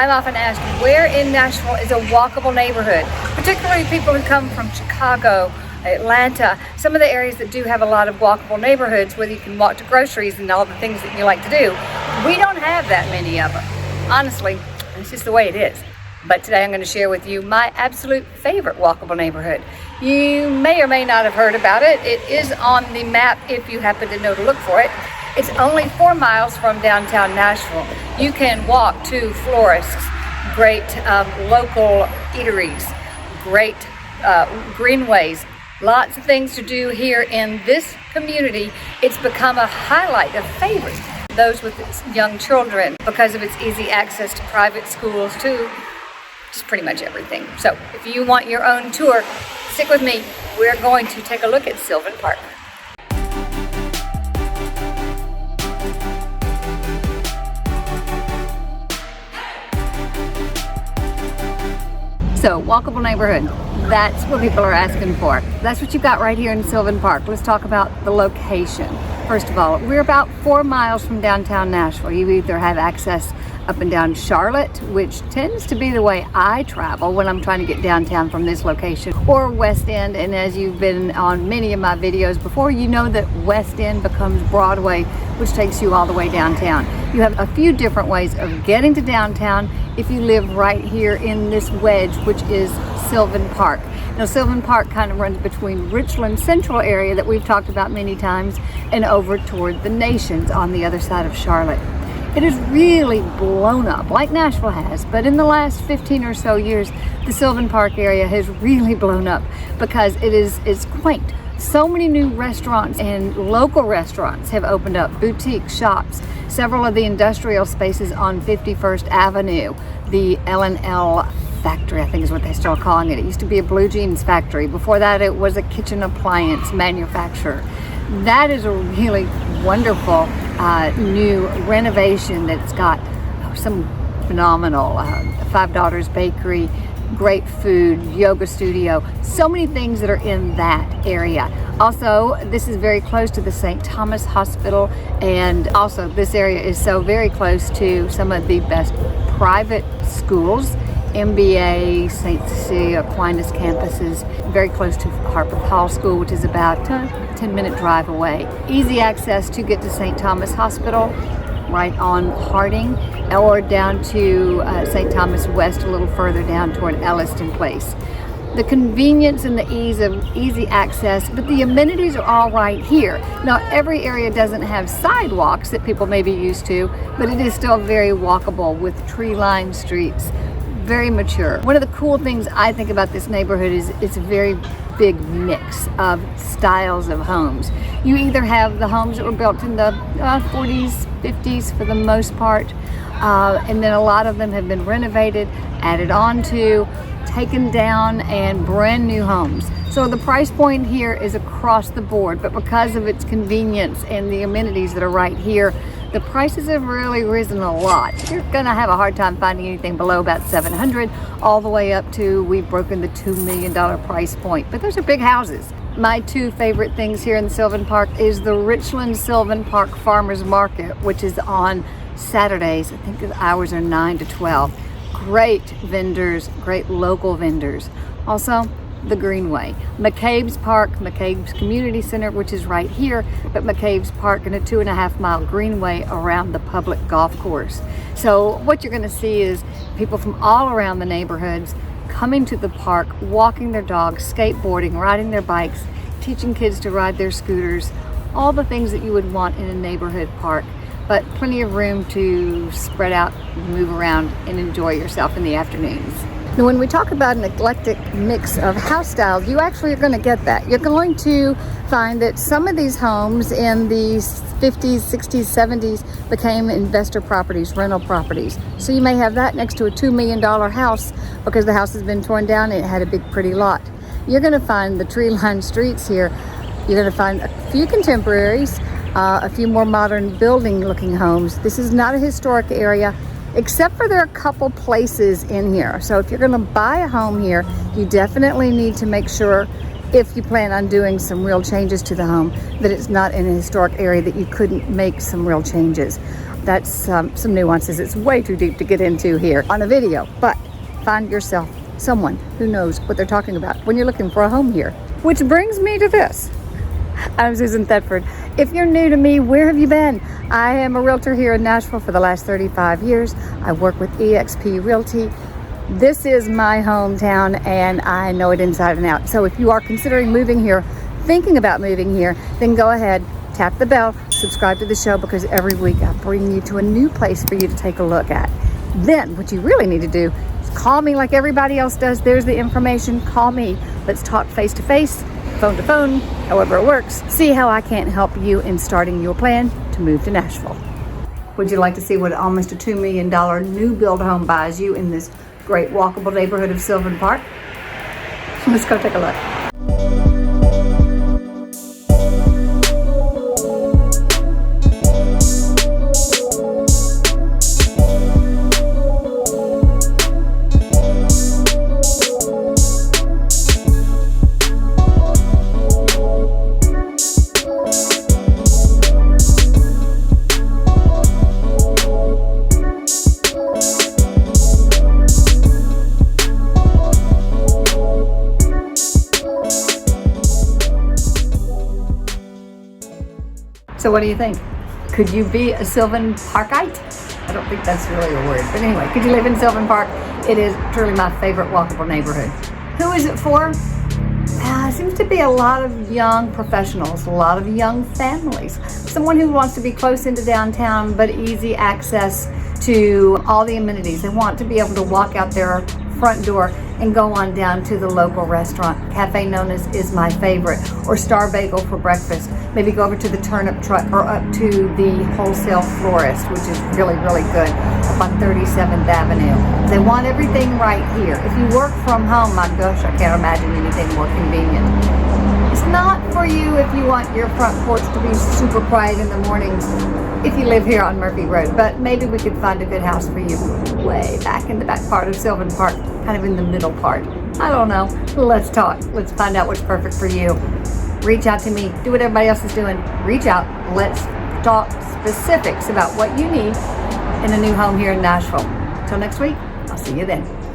I'm often asked, where in Nashville is a walkable neighborhood? Particularly people who come from Chicago, Atlanta, some of the areas that do have a lot of walkable neighborhoods where you can walk to groceries and all the things that you like to do. We don't have that many of them. Honestly, it's just the way it is. But today I'm going to share with you my absolute favorite walkable neighborhood. You may or may not have heard about it. It is on the map if you happen to know to look for it. It's only 4 miles from downtown Nashville. You can walk to florists, great local eateries, great greenways, lots of things to do here in this community. It's become a highlight, a favorite, those with young children because of its easy access to private schools too. Just pretty much everything. So if you want your own tour, stick with me. We're going to take a look at Sylvan Park. So, walkable neighborhood, that's what people are asking for. That's what you've got right here in Sylvan Park. Let's talk about the location. First of all, we're about 4 miles from downtown Nashville. You either have access up and down Charlotte, which tends to be the way I travel when I'm trying to get downtown from this location, or West End. And as you've been on many of my videos before, you know that West End becomes Broadway, which takes you all the way downtown. You have a few different ways of getting to downtown if you live right here in this wedge, which is Sylvan Park. Now, Sylvan Park kind of runs between Richland Central area that we've talked about many times and over toward the Nations on the other side of Charlotte. It is really blown up like Nashville has, but in the last 15 or so years, the Sylvan Park area has really blown up because it's quaint. So many new restaurants and local restaurants have opened up, boutique shops, several of the industrial spaces on 51st Avenue, the L&L factory, I think is what they're still calling it. It used to be a blue jeans factory. Before that, it was a kitchen appliance manufacturer. That is a really wonderful new renovation that's got some phenomenal Five Daughters Bakery, great food, yoga studio, so many things that are in that area. Also, this is very close to the St. Thomas Hospital, and also this area is so very close to some of the best private schools, MBA, St. Cecilia, Aquinas campuses, very close to Harper Hall School, which is about a 10-minute drive away. Easy access to get to St. Thomas Hospital, right on Harding, or down to St. Thomas West, a little further down toward Elliston Place. The convenience and the ease of easy access, but the amenities are all right here. Now, every area doesn't have sidewalks that people may be used to, but it is still very walkable with tree-lined streets. Very mature. One of the cool things I think about this neighborhood is it's a very big mix of styles of homes. You either have the homes that were built in the 40s, 50s for the most part, and then a lot of them have been renovated, added on to, taken down, and brand new homes. So the price point here is across the board, but because of its convenience and the amenities that are right here, the prices have really risen a lot. You're gonna have a hard time finding anything below about $700, all the way up to, we've broken the $2 million price point, but those are big houses. My two favorite things here in Sylvan Park is the Richland Sylvan Park Farmers Market, which is on Saturdays. I think the hours are 9 to 12. Great vendors, great local vendors. Also, the Greenway. McCabe's Park, McCabe's Community Center, which is right here, but McCabe's Park and a 2.5 mile greenway around the public golf course. So what you're gonna see is people from all around the neighborhoods coming to the park, walking their dogs, skateboarding, riding their bikes, teaching kids to ride their scooters, all the things that you would want in a neighborhood park, but plenty of room to spread out, move around, and enjoy yourself in the afternoons. Now, when we talk about an eclectic mix of house styles, you actually are going to get that. You're going to find that some of these homes in the 50s, 60s, 70s became investor properties, rental properties. So you may have that next to a $2 million house because the house has been torn down and it had a big pretty lot. You're going to find the tree-lined streets here. You're going to find a few contemporaries, a few more modern building-looking homes. This is not a historic area, except for there are a couple places in here. So if you're going to buy a home here, you definitely need to make sure if you plan on doing some real changes to the home, that it's not in a historic area that you couldn't make some real changes. That's some nuances. It's way too deep to get into here on a video, but find yourself someone who knows what they're talking about when you're looking for a home here. Which brings me to this. I'm Susan Thetford. If you're new to me, where have you been? I am a realtor here in Nashville for the last 35 years. I work with eXp Realty. This is my hometown and I know it inside and out. So if you are considering moving here, thinking about moving here, then go ahead, tap the bell, subscribe to the show, because every week I bring you to a new place for you to take a look at. Then what you really need to do is call me like everybody else does. There's the information. Call me. Let's talk face to face, phone to phone, however it works. See how I can help you in starting your plan to move to Nashville. Would you like to see what almost a $2 million new build home buys you in this great walkable neighborhood of Sylvan Park? Let's go take a look. So what do you think? Could you be a Sylvan Parkite? I don't think that's really a word, but anyway, could you live in Sylvan Park? It is truly my favorite walkable neighborhood. Who is it for? Seems to be a lot of young professionals, a lot of young families. Someone who wants to be close into downtown, but easy access to all the amenities. They want to be able to walk out their front door and go on down to the local restaurant. Cafe known as Is My Favorite, or Star Bagel for breakfast. Maybe go over to the Turnip Truck or up to the Wholesale Florist, which is really, really good, up on 37th Avenue. They want everything right here. If you work from home, my gosh, I can't imagine anything more convenient. It's not for you if you want your front porch to be super quiet in the mornings if you live here on Murphy Road, but maybe we could find a good house for you way back in the back part of Sylvan Park, kind of in the middle part. I don't know. Let's talk. Let's find out what's perfect for you. Reach out to me. Do what everybody else is doing. Reach out. Let's talk specifics about what you need in a new home here in Nashville. Till next week, I'll see you then.